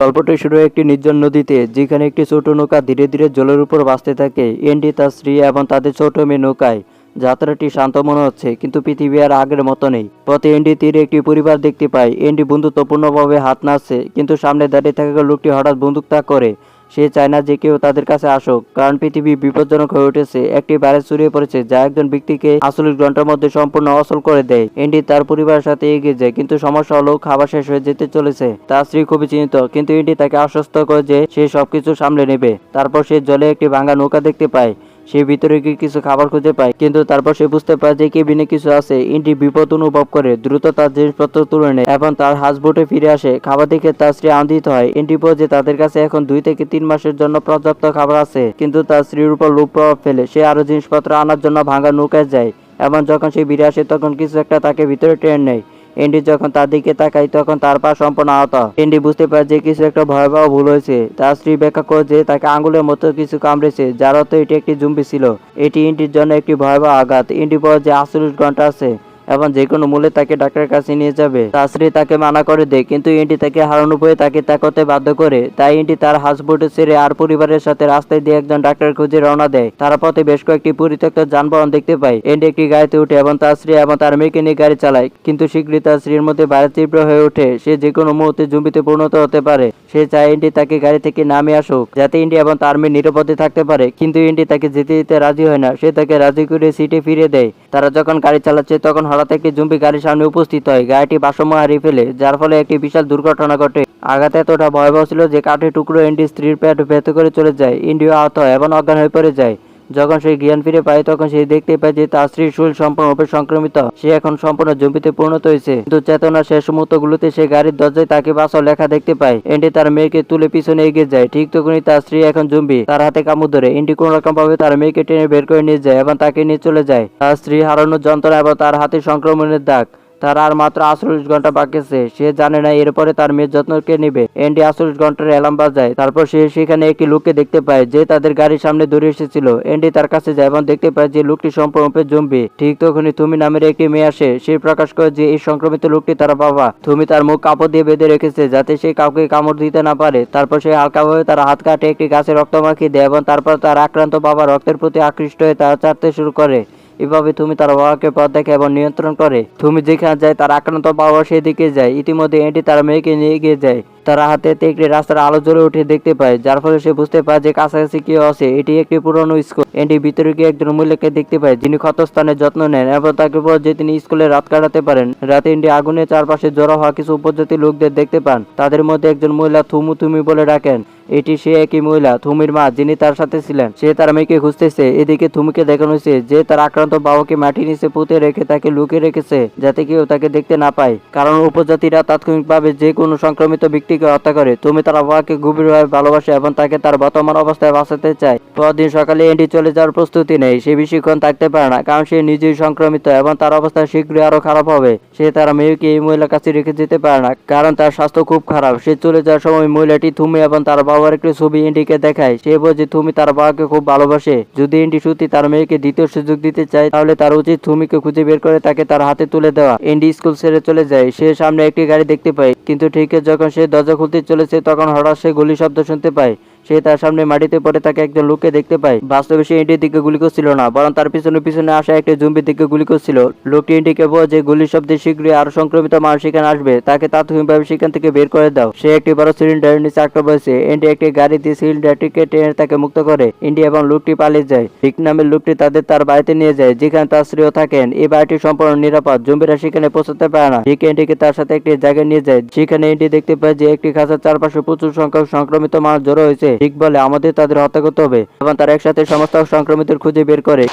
গল্পটি শুরু হয় একটি নির্জন নদীতে, যেখানে একটি ছোট নৌকা ধীরে ধীরে জলের উপর ভাসতে থাকে। এন্ডি, তার স্ত্রী এবং তাদের ছোট মেয়ে নৌকায়। যাত্রাটি শান্ত মনে হচ্ছে, কিন্তু পৃথিবী আর আগের মতো নেই। পথে এন্ডি তীরে একটি পরিবার দেখতে পায়। এন্ডি বন্ধুত্বপূর্ণভাবে হাত নাড়ছে, কিন্তু সামনে দাঁড়িয়ে থাকা লোকটি হঠাৎ বন্দুক তাক করে। সে চায় না যে কেউ তাদের কাছে আসুক, কারণ পৃথিবী বিপজ্জনক হয়ে উঠেছে। একটি ভাইরাস ছড়িয়ে পড়েছে যা একজন ব্যক্তিকে 48 ঘন্টার মধ্যে সম্পূর্ণ অচল করে দেয়। এন্ডি তার পরিবারের সাথে এগিয়ে যায়, কিন্তু সমস্যা হলো খাবার শেষ হয়ে যেতে চলেছে। তার স্ত্রী খুবই চিন্তিত, কিন্তু এন্ডি তাকে আশ্বস্ত করে যে সে সবকিছু সামলে নেবে। তারপর সে জলে একটি ভাঙা নৌকা দেখতে পায়। সে ভিতরে গিয়ে কিছু খাবার খুঁজে পায়, কিন্তু তারপর সে বুঝতে পারে যে কেবিনে কিছু আছে। এন্ডি বিপদ অনুভব করে দ্রুত তার জিনিসপত্র তুলে নেয় এবং তার হাউসবোটে ফিরে আসে। খাবার দেখে তার স্ত্রী আনন্দিত হয়। এন্ডি বলে যে তাদের কাছে এখন 2 থেকে 3 মাসের জন্য পর্যাপ্ত খাবার আছে, কিন্তু তার স্ত্রীর উপর লোভ প্রভাব ফেলে। সে আরো জিনিসপত্র আনার জন্য ভাঙা নৌকায় যায়, এবং যখন সে ফিরে আসে তখন কিছু একটা তাকে ভিতরে টেনে নেয়। এন্ডি যখন তার দিকে তাকায় তখন তার পা সম্পূর্ণ আহত। এন্ডি বুঝতে পারে যে কিছু একটা ভয়াবহ ভুল হয়েছে। তার স্ত্রী ব্যাখ্যা করে যে তাকে আঙুলের মতো কিছু কামড়েছে, যার অর্থ এটি একটি জম্বি ছিল। এটি এন্ডির জন্য একটি ভয়াবহ আঘাত। এন্ডি বলে যে 48 ঘন্টা আছে এবং যে কোনো মূল্যে তাকে ডাক্তারের কাছে নিয়ে যাবে। তার স্ত্রী তাকে মানা করে দেয়, কিন্তু এন্ডি তাকে হারানো ভয়ে তাকে তা করতে বাধ্য করে। তাই এন্ডি তার হাউসবোটে ছেড়ে আর পরিবারের সাথে রাস্তায় দিয়ে একজন ডাক্তার খুঁজে রওনা দেয়। তারা পথে বেশ কয়েকটি পরিত্যক্ত যানবাহন দেখতে পায়। এন্ডি একটি গাড়িতে উঠে এবং তার স্ত্রী এবং তার মেয়েকে নিয়ে গাড়ি চালায়, কিন্তু শীঘ্রই তার স্ত্রীর মধ্যে ভাইরাস তীব্র হয়ে ওঠে। সে যে কোনো মুহূর্তে জম্বিতে পরিণত হতে পারে। সে চায় এন্ডি তাকে গাড়ি থেকে নামিয়ে আসুক, যাতে এন্ডি এবং তার মেয়ে নিরাপদে থাকতে পারে, কিন্তু এন্ডি তাকে যেতে দিতে রাজি হয় না। সে তাকে রাজি করে সিটে ফিরে দেয়। তারা যখন গাড়ি চালাচ্ছে তখন হঠাৎ একটি জম্বি গাড়ির সামনে উপস্থিত হয়। গাড়িটি ভারসাম্য হারিয়ে ফেলে, যার ফলে একটি বিশাল দুর্ঘটনা ঘটে। আঘাত এতটা ভয়াবহ ছিল যে কাঠের টুকরো এন্ডির স্ত্রীর পেট ভেতর করে চলে যায়। এন্ডিও আহত হয় এবং অজ্ঞান হয়ে পড়ে যায়। যখন সে জ্ঞান ফিরে পায় তখন সে দেখতে পায় যে তার স্ত্রীর শরীর সম্পূর্ণরূপে সংক্রমিত। সে এখন সম্পূর্ণ জম্বিতে পরিণত হয়েছে, কিন্তু চেতনার শেষ মুহূর্তগুলোতে সে গাড়ির দরজায় তাকে বাঁচাও লেখা দেখতে পায়। এন্ডি তার মেয়েকে তুলে পিছনে এগিয়ে যায়। ঠিক তখনই তার স্ত্রী এখন জম্বি তার হাতে কামড় ধরে। এন্ডি কোনো রকম ভাবে তার মেয়েকে টেনে বের করে নিয়ে যায় এবং তাকে নিয়ে চলে যায়। তার স্ত্রী হারানোর যন্ত্রণা এবং তার হাতে সংক্রমণের দাগ। তার আর মাত্র 48 ঘন্টা বাকি আছে। সে জানে না এরপরে তার মেয়ের যত্ন কে নেবে। এন্ডি 48 ঘন্টার অ্যালার্ম বাজায়। তারপর সে সেখানে একটি লোককে দেখতে পায় যে তাদের গাড়ির সামনে দৌড়ে এসেছিল। এন্ডি তার কাছে যায় এবং দেখতে পায় যে লোকটি সম্পূর্ণরূপে জম্বি। ঠিক তখনই থুমি নামের একটি মেয়ে আসে। সে প্রকাশ করে যে এই সংক্রমিত লোকটি তার বাবা। থুমি তার মুখ কাপড় দিয়ে বেঁধে রেখেছে যাতে সে কাউকে কামড় দিতে না পারে। তারপর সে হালকাভাবে তার হাত কাটে একটি গাছে রক্ত মাখিয়ে দেয় এবং তারপর তার আক্রান্ত বাবা রক্তের প্রতি আকৃষ্ট হয়ে তার চাটতে শুরু করে। এভাবে তুমি তার বাবাকে পথ দেখে এবং নিয়ন্ত্রণ করে। তুমি যেখানে যায় তার আক্রান্ত বাবা সেদিকে যায়। ইতিমধ্যে এন্ডি তার মেয়েকে নিয়ে গিয়ে যায়। তারা হাতে একটি রাস্তার আলো জ্বলে উঠে দেখতে পায়, যার ফলে সে বুঝতে পারে যে কাছাকাছি কেউ আছে। এটি একটি পুরনো স্কুল। এন্ডি ভিতরে গিয়ে একজন মহিলাকে দেখতে পায় যিনি ক্ষতস্থানের যত্ন নেন এবং তাকে বলে যে তিনি স্কুলে রাত কাটাতে পারেন। রাতে এন্ডি আগুনের চারপাশে জড়ো হওয়া কিছু উপজাতি লোকদের দেখতে পান। তাদের মধ্যে একজন মহিলা থুমু থুমি বলে ডাকেন। এটি সে একই মহিলা, থুমির মা, যিনি তার সাথে ছিলেন। সে তার মেয়েকে খুঁজতেছে। এদিকে থুমিকে দেখানো হয়েছে যে তার আক্রান্ত বাবাকে মাটির নিচে পুঁতে রেখে তাকে লুকিয়ে রেখেছে, যাতে কেউ তাকে দেখতে না পায়, কারণ উপজাতিরা তাৎক্ষণিকভাবে যে কোনো সংক্রমিত ব্যক্তিকে হত্যা করে। তুমি তার বাবাকে গভীরভাবে ভালোবাসে এবং তাকে তার বর্তমান অবস্থায় বাঁচাতে চায়। পরদিন সকালে এন্ডি চলে যাওয়ার প্রস্তুতি নেই। সে বেশিক্ষণ থাকতে পারে না, কারণ সে নিজেই সংক্রমিত এবং তার অবস্থা শীঘ্রই আরো খারাপ হবে। সে তার মেয়েকে এই মহিলার কাছে রেখে যেতে পারে না, কারণ তার স্বাস্থ্য খুব খারাপ। সে চলে যাওয়ার সময় মহিলাটি থুমি এবং তার বাবার একটি ছবি এন্ডিকে দেখায়। সে বলছে থুমি তার বাবাকে খুব ভালোবাসে। যদি এন্ডি সত্যি তার মেয়েকে দ্বিতীয় সুযোগ দিতে চায় তাহলে তার উচিত থুমিকে খুঁজে বের করে তাকে তার হাতে তুলে দেওয়া। এন্ডি স্কুল ছেড়ে চলে যায়। সে সামনে একটি গাড়ি দেখতে পায়, কিন্তু ঠিক যখন সে দরজা খুলতে চলেছে তখন হঠাৎ সে গুলি শব্দ শুনতে পায়। সে তার সামনে মাটিতে পড়ে থাকা একজন লোককে দেখতে পায়। বাস্তবে সে এন্ডির দিকে গুলি করছিল না, বরং তার পিছনে পিছনে আসা একটি জম্বির দিকে গুলি করছিল। লোকটি এন্ডিকে বলে যে গুলির শব্দে শীঘ্রই আরো সংক্রমিত মানুষ সেখানে আসবে, তাকে তাৎক্ষণিকভাবে সেখান থেকে বের করে দাও। সে একটি বড় সিলিন্ডারের নিচে আটকা পড়েছে। এন্ডি একটি গাড়ি দিয়ে সিলিন্ডারটিকে টেনে তাকে মুক্ত করে। এন্ডি এবং লোকটি পালিয়ে যায়। রিক নামের লোকটি তার বাড়িতে নিয়ে যায়, যেখানে তার স্ত্রীও থাকেন। এই বাড়িটি সম্পূর্ণ নিরাপদ, জম্বিরা সেখানে পৌঁছাতে পারে না। রিক এন্ডিকে তার সাথে একটি জায়গায় নিয়ে যায়, যেখানে এন্ডি দেখতে পায় যে একটি খাঁচার চারপাশে প্রচুর সংখ্যক সংক্রমিত মানুষ জড়ো হয়েছে। রিক বলে আমাদের তাদের হত্যা করতে হবে এবং তারা একসাথে সমস্ত সংক্রমিতের খুঁজে বের করে।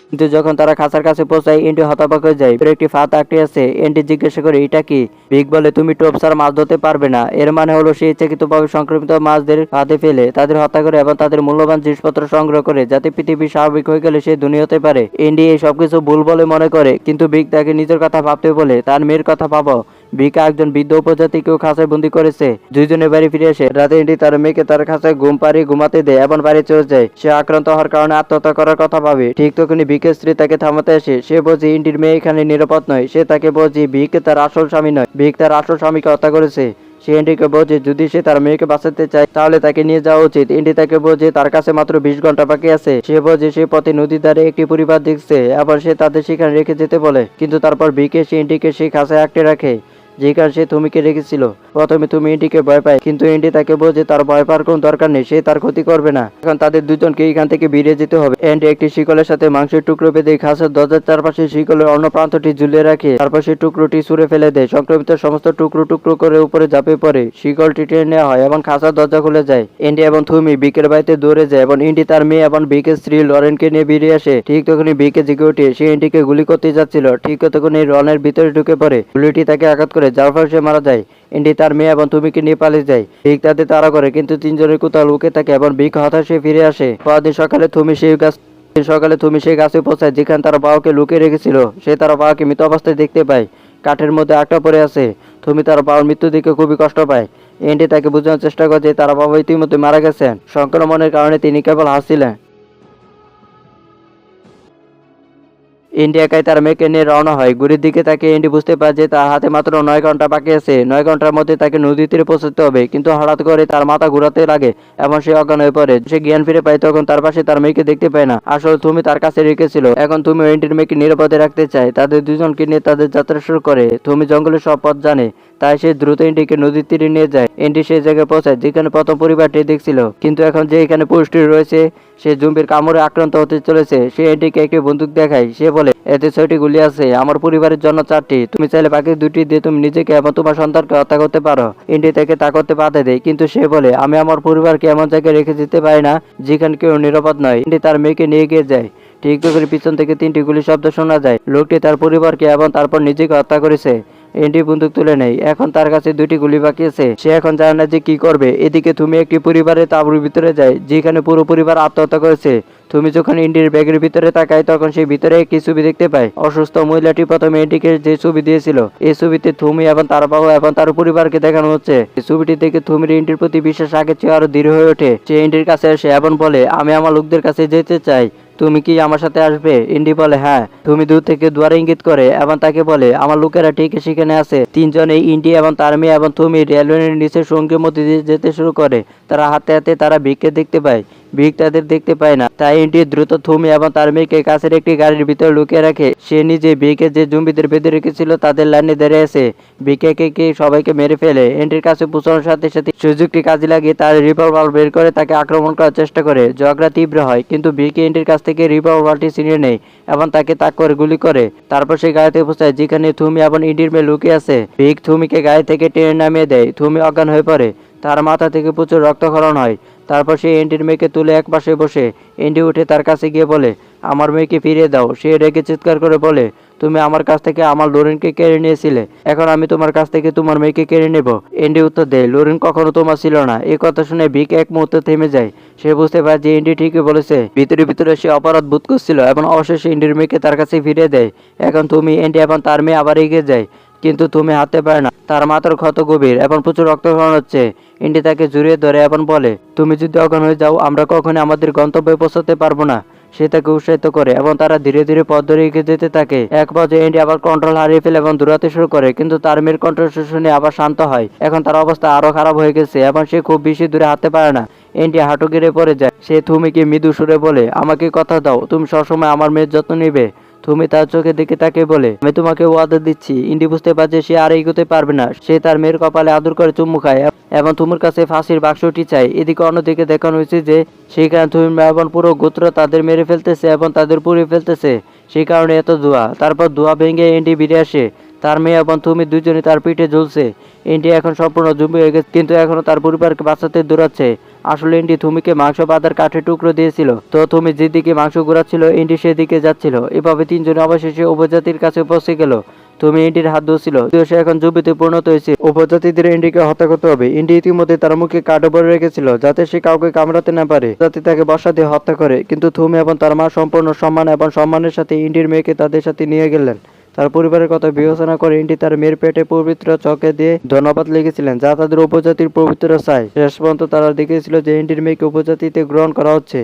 কিন্তু যখন তারা খাঁচার কাছে পৌঁছায় এন্ডি হতবাক হয়ে যায়। একটি ফাঁদ আটকে আছে। এন্ডি জিজ্ঞাসা করে এটা কি। ভিক বলে তুমি টোপ ছাড়া মাছ ধরতে পারবে না। এর মানে হলো সে ইচ্ছাকৃতভাবে সংক্রমিত মাছদের ফাঁদে ফেলে তাদের হত্যা করে এবং তাদের মূল্যবান জিনিসপত্র সংগ্রহ করে, যাতে পৃথিবী স্বাভাবিক হয়ে গেলে সে ধনী হতে পারে। এন্ডি এই সবকিছু ভুল বলে মনে করে, কিন্তু ভিক তাকে নিজের কথা ভাবতে বলে। তার মেয়ের কথা ভাবো। ভিকা একজন বৃদ্ধ উপজাতিকেও খাঁচায় বন্দি করেছে। দুইজনে বাড়ি ফিরে আসে। রাতে এন্ডি তার মেয়েকে তার খাঁচায় ঘুম পাড়িয়ে ঘুমাতে দেয় এবং বাড়ি চলে যায়। সে আক্রান্ত হওয়ার কারণে আত্মহত্যা করার কথা ভাবে। ঠিক তখনই ভিকের স্ত্রী তাকে থামাতে আসে। সে বলছে এন্ডির মেয়ে এখানে নিরাপদ নয়। সে তাকে বলছে ভিক তার আসল স্বামী নয়, ভিক তার আসল স্বামীকে হত্যা করেছে। সে এন্ডিকে বোঝে যদি সে তার মেয়েকে বাঁচাতে চায় তাহলে তাকে নিয়ে যাওয়া উচিত। এন্ডি তাকে বোঝে তার কাছে মাত্র 20 ঘন্টা বাকি আছে। সে বোঝে সে পথে নদীর ধারে একটি পরিবার দেখছে, আবার সে তাদের সেখানে রেখে যেতে বলে, কিন্তু তারপর বিকে সে এন্ডিকে সেই খাঁচায় আটকে রাখে যেখানে সে তুমিকে রেখেছিল। প্রথমে তুমি এন্ডিকে ভয় পায়, কিন্তু এন্ডি তাকে বোঝে তার ভয় পাওয়ার কোনো দরকার নেই, সে তার ক্ষতি করবে না। এখন তাদের দুজনকে এখান থেকে বেরিয়ে যেতে হবে। এন্ডি একটি শিকলের সাথে মাংসের টুকরো বেঁধে খাঁচার দরজার চারপাশে শিকলের অন্য প্রান্তটি ঝুলিয়ে রাখে, তারপর সেই টুকরোটি ছুঁড়ে ফেলে দেয়। সংক্রমিত সমস্ত টুকরো টুকরো করে উপরে ঝাঁপিয়ে পড়ে, শিকলটি টেনে নেওয়া হয় এবং খাঁচার দরজা খুলে যায়। এন্ডি এবং থুমি বিকের বাড়িতে দৌড়ে যায় এবং এন্ডি তার মেয়ে এবং বিকের স্ত্রী লরেনকে নিয়ে বেরিয়ে আসে। ঠিক তখনই বিকে জেগে ওঠে, সে এন্ডিকে গুলি করতে যাচ্ছিল, ঠিক তখনই রনের ভিতরে ঢুকে পড়ে, গুলিটি তাকে আঘাত করে যার ফলে সে মারা যায়। এন্ডি তার মেয়ে এবং তুমিকে নিয়ে পালিয়ে যায়। বিক তাদের তাড়া করে, কিন্তু তিনজনের কোথাও লুকে থাকে এবং বিক হতাশে ফিরে আসে। পরদিন সকালে তুমি সেই গাছে পৌঁছায় যেখানে তার বাবাকে লুকিয়ে রেখেছিল। সে তার বাবাকে মৃত অবস্থায় দেখতে পায়, কাঠের মধ্যে আটকা পড়ে আছে। তুমি তার বাবার মৃত্যু দেখে খুবই কষ্ট পায়। এন্ডি তাকে বোঝানোর চেষ্টা করে যে তার বাবা ইতিমধ্যে মারা গেছেন, সংক্রমণের কারণে তিনি কেবল হাসছিলেন। এন্ডি একাই তার মেয়েকে নিয়ে রওনা হয়। ঘুরির দিকে তাকে এন্ডি বুঝতে পারে যে তার হাতে মাত্র 9 ঘন্টা বাকি আছে। 9 ঘন্টার মধ্যে তাকে নদী তীরে পৌঁছতে হবে, কিন্তু হঠাৎ করে তার মাথা ঘুরাতে লাগে এবং সে অজ্ঞান হয়ে পড়ে। সে জ্ঞান ফিরে পায় তখন তার পাশে তার মেয়েকে দেখতে পায় না। আসলে তুমি তার কাছে রেখেছিল। এখন তুমি এন্ডির মেয়েকে নিরাপদে রাখতে চায়। তাদের দুজনকে নিয়ে তাদের যাত্রা শুরু করে। তুমি জঙ্গলের সব পথ জানে, তাই সে দ্রুত এন্ডিকে নদীর তীরে নিয়ে যায়। এন্ডি সেই জায়গায় পৌঁছায় যেখানে প্রথম পরিবারটি দেখছিল, কিন্তু এখন যে এখানে পুরুষটি রয়েছে সে জুম্বির কামড়ে আক্রান্ত হতে চলেছে। সে এন্ডিকে একটি বন্দুক দেখায়। সে বলে, এতে 6টি গুলি আছে, আমার পরিবারের জন্য 4টি। তুমি চাইলে বাকি 2টি দিয়ে তুমি নিজেকে এবং তোমার সন্তানকে হত্যা করতে পারো। এন্ডি তাকে তা করতে বাধা দেয়, কিন্তু সে বলে, আমি আমার পরিবারকে এমন জায়গায় রেখে যেতে পারি না যেখানে কেউ নিরাপদ নয়। এন্ডি তার মেয়েকে নিয়ে গিয়ে যায়। ঠিক তখন পিছন থেকে 3টি গুলির শব্দ শোনা যায়। লোকটি তার পরিবারকে এবং তারপর নিজেকে হত্যা করেছে। এন্ডি বন্দুক তুলে নেয়। এখন তার কাছে 2টি গুলি বাকি আছে। সে এখন জানে না যে কি করবে। এদিকে তুমি একটি পরিবারের তাঁবুর ভিতরে যায় যেখানে পুরো পরিবার আত্মহত্যা করেছে। তুমি যখন এন্ডির ব্যাগের ভিতরে তাকায় তখন সে ভিতরে একটি ছবি দেখতে পায়। অসুস্থ মহিলাটি প্রথমে এন্ডিকে যে ছবি দিয়েছিল, এই ছবিতে থুমি এবং তার বাবা এবং তার পরিবারকে দেখানো হচ্ছে। এই ছবিটি দেখে থুমির এন্ডির প্রতি বিশ্বাস আগের চেয়ে আরো দৃঢ় হয়ে ওঠে। সে এন্ডির কাছে এসে এবং বলে, আমি আমার লোকদের কাছে যেতে চাই, তুমি কি আমার সাথে আসবে? এন্ডি বলে হ্যাঁ। তুমি দূর থেকে দুয়ারে ইঙ্গিত করে এবং তাকে বলে, আমার লোকেরা ঠিক সেখানে আছে। তিনজনে ইন্ডি এবং তার মেয়ে এবং তুমি রেলওয়ের নিচে সঙ্গের মধ্যে দিয়ে যেতে শুরু করে। তারা হাতে হাতে তারা ভিককে দেখতে পায়। ভিক তাদের দেখতে পায় না, তাই ইন্ডি দ্রুত থুমি এবং তার মেয়েকে কাছের একটি গাড়ির ভিতরে লুকিয়ে রাখে। সে নিজে ভিকে যে জম্বিদের বেঁধে রেখেছিল তাদের লাইনে দাঁড়িয়ে আছে। ভিকে সবাইকে মেরে ফেলে। এন্ডির কাছে পৌঁছানোর সাথে সাথে সুযোগটি কাজে লাগিয়ে তার রিভলভার বের করে তাকে আক্রমণ করার চেষ্টা করে। ঝগড়া তীব্র হয়, কিন্তু ভিকে এন্ডির কাছ থেকে রিভলভারটি ছিনিয়ে নেয় এবং তাকে তাক করে গুলি করে। তারপর সে গাড়িতে পৌঁছায় যেখানে থুমি এবং ইন্ডির মেয়ে লুকিয়ে আছে। ভিক থুমিকে গাড়ি থেকে টেনে নামিয়ে দেয়। থুমি অজ্ঞান হয়ে পড়ে, তার মাথা থেকে প্রচুর রক্তক্ষরণ হয়। তারপর সে এন্ডির মেয়েকে তুলে এক পাশে বসে। এন্ডি উঠে তার কাছে গিয়ে বলে, আমার মেয়েকে ফিরিয়ে দাও। সে রেগে চিৎকার করে বলে, তুমি আমার কাছ থেকে আমার লোরেনকে কেড়ে নিয়েছিলে, এখন আমি তোমার কাছ থেকে তোমার মেয়েকে কেড়ে নেব। এন্ডি উত্তর দেয়, লোরেন কখনো তোমার ছিল না। এই কথা শুনে ভিক এক মুহূর্তে থেমে যায়। সে বুঝতে পারে যে এন্ডি ঠিকই বলেছে। ভিতরে ভিতরে সে অপরাধ বোধ করছিল এবং অবশেষে এন্ডির মেয়েকে তার কাছে ফিরিয়ে দেয়। এখন তুমি এন্ডি এবং তার মেয়ে আবার এগিয়ে যায়, কিন্তু তুমি হাঁটতে পারে না। তার মাথার ক্ষত গভীর এবং প্রচুর রক্তক্ষরণ হচ্ছে। এন্ডি তাকে জড়িয়ে ধরে এবং বলে, তুমি যদি অজ্ঞান হয়ে যাও আমরা কখনোই আমাদের গন্তব্যে পৌঁছতে পারবো না। সে তাকে উৎসাহিত করে এবং তারা ধীরে ধীরে পথ ধরে এগিয়ে যেতে থাকে। এক পর্যায়ে এন্ডি আবার কন্ট্রোল হারিয়ে ফেলে এবং দৌড়াতে শুরু করে, কিন্তু তার মেয়ের কণ্ঠস্বর শুনে আবার শান্ত হয়। এখন তার অবস্থা আরো খারাপ হয়ে গেছে এবং সে খুব বেশি দূরে হাঁটতে পারে না। এন্ডি হাঁটু গেড়ে পড়ে যায়। সে থুমিকে মৃদু সুরে বলে, আমাকে কথা দাও, তুমি সবসময় আমার মেয়ের যত্ন নিবে। তুমি তার চোখের দিকে তাকে বলে, আমি তোমাকে ওয়াদা দিচ্ছি। ইন্ডি বুঝতে পারছে সে আর এগোতে পারবে না। সে তার মেয়ের কপালে আদর করে চুমু খায় এবং তুমুর কাছে ফাঁসির বাক্সটি চায়। এদিকে অন্যদিকে দেখানো হয়েছে যে সেখানে তুমির এবং পুরো গোত্র তাদের মেরে ফেলতেছে এবং তাদের পুড়িয়ে ফেলতেছে। সেই কারণে এত দোয়া। তারপর দোয়া ভেঙে এন্ডি বেরিয়ে আসে। তার মেয়ে এবং তুমি দুজনে তার পিঠে ঝুলছে। এন্ডি এখন সম্পূর্ণ জম্বি হয়ে গেছে, কিন্তু এখনো তার পরিবারকে বাঁচাতে দৌড়াচ্ছে। আসলে এন্ডি থুমিকে মাংস বাঁধার কাঠের টুকরো দিয়েছিল, তো তুমি যেদিকে মাংস ঘোরাচ্ছিল এন্ডি সেদিকে যাচ্ছিল। এভাবে তিনজনে অবশেষে উপজাতির কাছে পৌঁছে গেল। তুমি এন্ডির হাত ধরছিল, সে এখন জুবিতে পরিণত হয়েছে। উপজাতিদের এন্ডিকে হত্যা করতে হবে। এন্ডি ইতিমধ্যে তার মুখে কাটো ভরে রেখেছিল যাতে সে কাউকে কামড়াতে না পারে। যাতে তাকে বসা দিয়ে হত্যা করে, কিন্তু থুমি এবং তার মা সম্পূর্ণ সম্মান এবং সম্মানের সাথে এন্ডির মেয়েকে তাদের সাথে নিয়ে গেলেন। তার পরিবারের কথা বিবেচনা করে এন্ডি তার মেয়ের পেটে পবিত্র চকে দিয়ে ধন্যবাদ লিখেছিলেন, যা তাদের উপজাতির পবিত্র চায়। শেষ পর্যন্ত তারা দেখেছিল যে এন্ডির মেয়েকে উপজাতিতে গ্রহণ করা হচ্ছে।